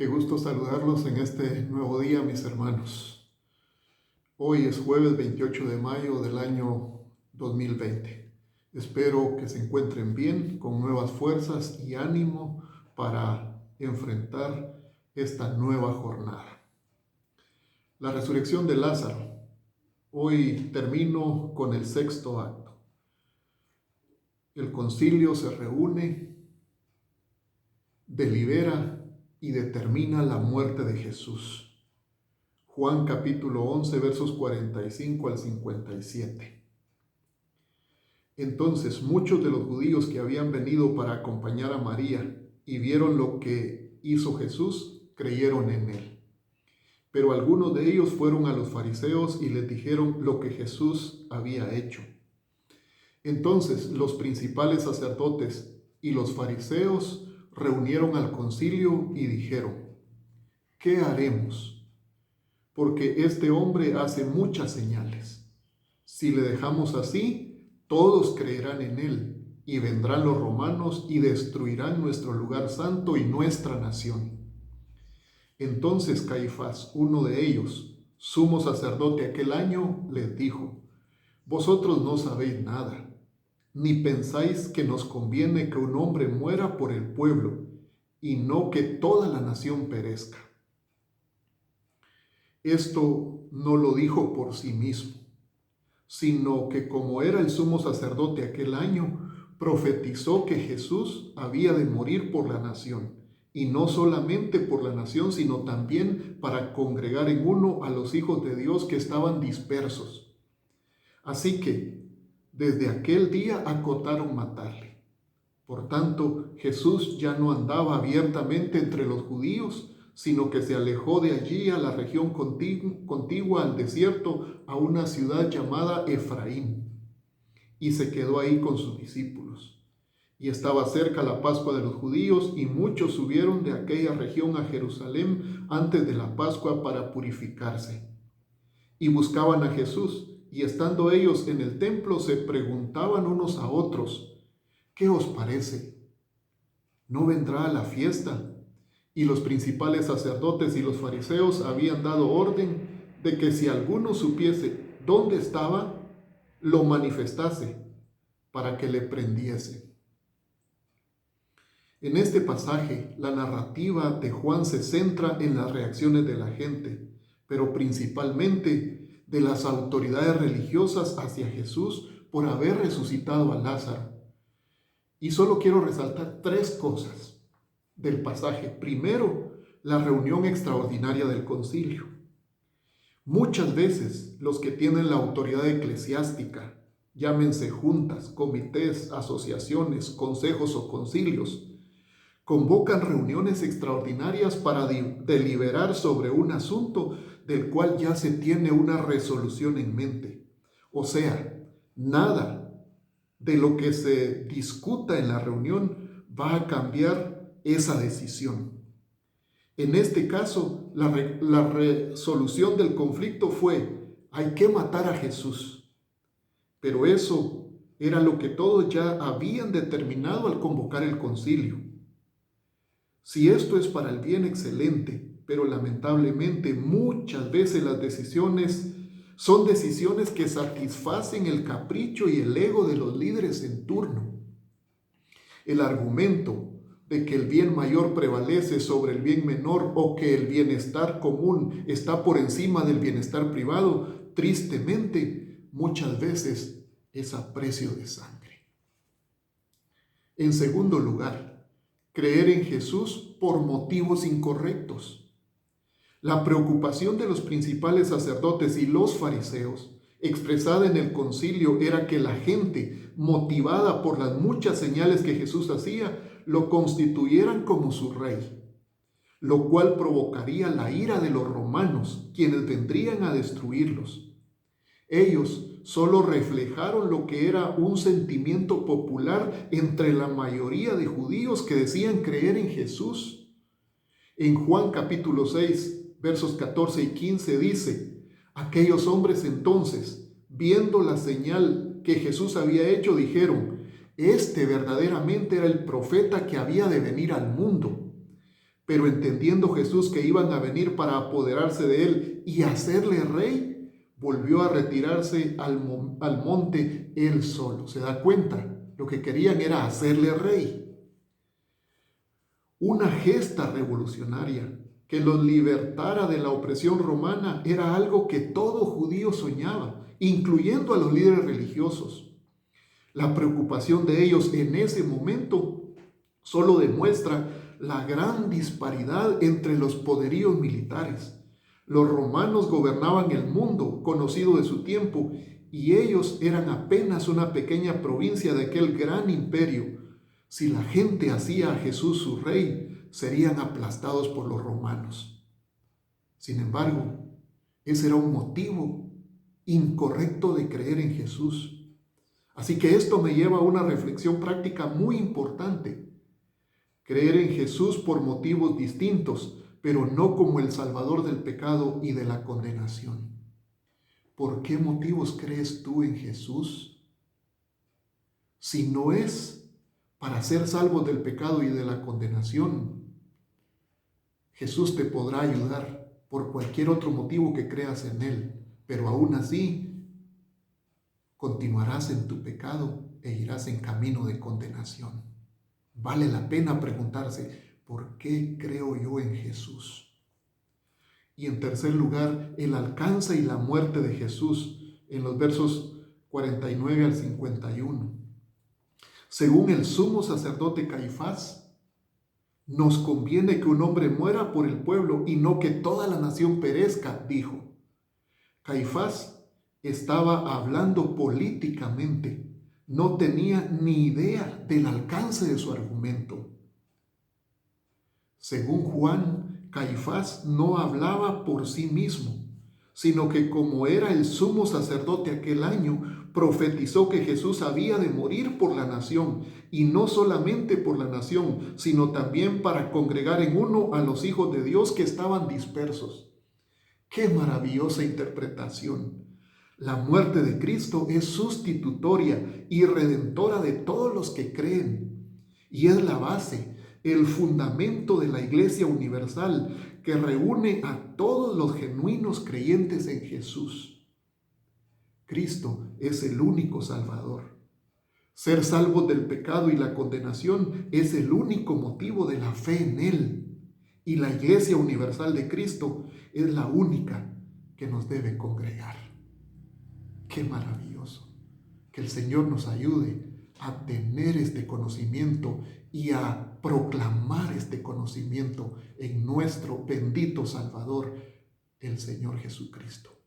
Qué gusto saludarlos en este nuevo día, mis hermanos. Hoy es jueves 28 de mayo del año 2020. Espero que se encuentren bien, con nuevas fuerzas y ánimo para enfrentar esta nueva jornada. La resurrección de Lázaro. Hoy termino con el sexto acto. El concilio se reúne, delibera y determina la muerte de Jesús. Juan capítulo 11, versos 45 al 57. Entonces muchos de los judíos que habían venido para acompañar a María y vieron lo que hizo Jesús, creyeron en él. Pero algunos de ellos fueron a los fariseos y les dijeron lo que Jesús había hecho. Entonces los principales sacerdotes y los fariseos reunieron al concilio y dijeron: ¿qué haremos? Porque este hombre hace muchas señales. Si le dejamos así, todos creerán en él, y vendrán los romanos y destruirán nuestro lugar santo y nuestra nación. Entonces Caifás, uno de ellos, sumo sacerdote aquel año, les dijo: vosotros no sabéis nada, ni pensáis que nos conviene que un hombre muera por el pueblo, y no que toda la nación perezca. Esto no lo dijo por sí mismo, sino que como era el sumo sacerdote aquel año, profetizó que Jesús había de morir por la nación, y no solamente por la nación, sino también para congregar en uno a los hijos de Dios que estaban dispersos. Así que desde aquel día acotaron matarle. Por tanto, Jesús ya no andaba abiertamente entre los judíos, sino que se alejó de allí a la región contigua al desierto, a una ciudad llamada Efraín, y se quedó ahí con sus discípulos. Y estaba cerca la Pascua de los judíos, y muchos subieron de aquella región a Jerusalén antes de la Pascua para purificarse. Y buscaban a Jesús, y estando ellos en el templo se preguntaban unos a otros: ¿qué os parece? ¿No vendrá a la fiesta? Y los principales sacerdotes y los fariseos habían dado orden de que si alguno supiese dónde estaba, lo manifestase para que le prendiese. En este pasaje, la narrativa de Juan se centra en las reacciones de la gente, pero principalmente de las autoridades religiosas hacia Jesús por haber resucitado a Lázaro. Y solo quiero resaltar tres cosas del pasaje. Primero, la reunión extraordinaria del concilio. Muchas veces los que tienen la autoridad eclesiástica, llámense juntas, comités, asociaciones, consejos o concilios, convocan reuniones extraordinarias para deliberar sobre un asunto del cual ya se tiene una resolución en mente. O sea, nada de lo que se discuta en la reunión va a cambiar esa decisión. En este caso, la resolución del conflicto fue: hay que matar a Jesús. Pero eso era lo que todos ya habían determinado al convocar el concilio. Si esto es para el bien, excelente, pero lamentablemente muchas veces las decisiones son decisiones que satisfacen el capricho y el ego de los líderes en turno. El argumento de que el bien mayor prevalece sobre el bien menor o que el bienestar común está por encima del bienestar privado, tristemente, muchas veces es a precio de sangre. En segundo lugar, creer en Jesús por motivos incorrectos. La preocupación de los principales sacerdotes y los fariseos, expresada en el concilio, era que la gente, motivada por las muchas señales que Jesús hacía, lo constituyeran como su rey, lo cual provocaría la ira de los romanos, quienes vendrían a destruirlos. Ellos solo reflejaron lo que era un sentimiento popular entre la mayoría de judíos que decían creer en Jesús. En Juan capítulo 6, versos 14 y 15 dice: aquellos hombres entonces, viendo la señal que Jesús había hecho, dijeron: este verdaderamente era el profeta que había de venir al mundo. Pero entendiendo Jesús que iban a venir para apoderarse de él y hacerle rey, volvió a retirarse al monte él solo. ¿Se da cuenta? Lo que querían era hacerle rey. Una gesta revolucionaria que los libertara de la opresión romana era algo que todo judío soñaba, incluyendo a los líderes religiosos. La preocupación de ellos en ese momento solo demuestra la gran disparidad entre los poderíos militares. Los romanos gobernaban el mundo conocido de su tiempo y ellos eran apenas una pequeña provincia de aquel gran imperio. Si la gente hacía a Jesús su rey, serían aplastados por los romanos. Sin embargo, ese era un motivo incorrecto de creer en Jesús. Así que esto me lleva a una reflexión práctica muy importante. Creer en Jesús por motivos distintos, pero no como el Salvador del pecado y de la condenación. ¿Por qué motivos crees tú en Jesús? Si no es para ser salvos del pecado y de la condenación, Jesús te podrá ayudar por cualquier otro motivo que creas en Él, pero aún así continuarás en tu pecado e irás en camino de condenación. Vale la pena preguntarse, ¿por qué creo yo en Jesús? Y en tercer lugar, el alcance y la muerte de Jesús en los versos 49 al 51. Según el sumo sacerdote Caifás, nos conviene que un hombre muera por el pueblo y no que toda la nación perezca, dijo. Caifás estaba hablando políticamente. No tenía ni idea del alcance de su argumento. Según Juan, Caifás no hablaba por sí mismo, sino que como era el sumo sacerdote aquel año, profetizó que Jesús había de morir por la nación, y no solamente por la nación, sino también para congregar en uno a los hijos de Dios que estaban dispersos. ¡Qué maravillosa interpretación! La muerte de Cristo es sustitutoria y redentora de todos los que creen, y es la base, el fundamento de la Iglesia universal que reúne a todos los genuinos creyentes en Jesús. Cristo es el único Salvador. Ser salvos del pecado y la condenación es el único motivo de la fe en Él, y la Iglesia universal de Cristo es la única que nos debe congregar. ¡Qué maravilloso! Que el Señor nos ayude a tener este conocimiento y a proclamar este conocimiento en nuestro bendito Salvador, el Señor Jesucristo.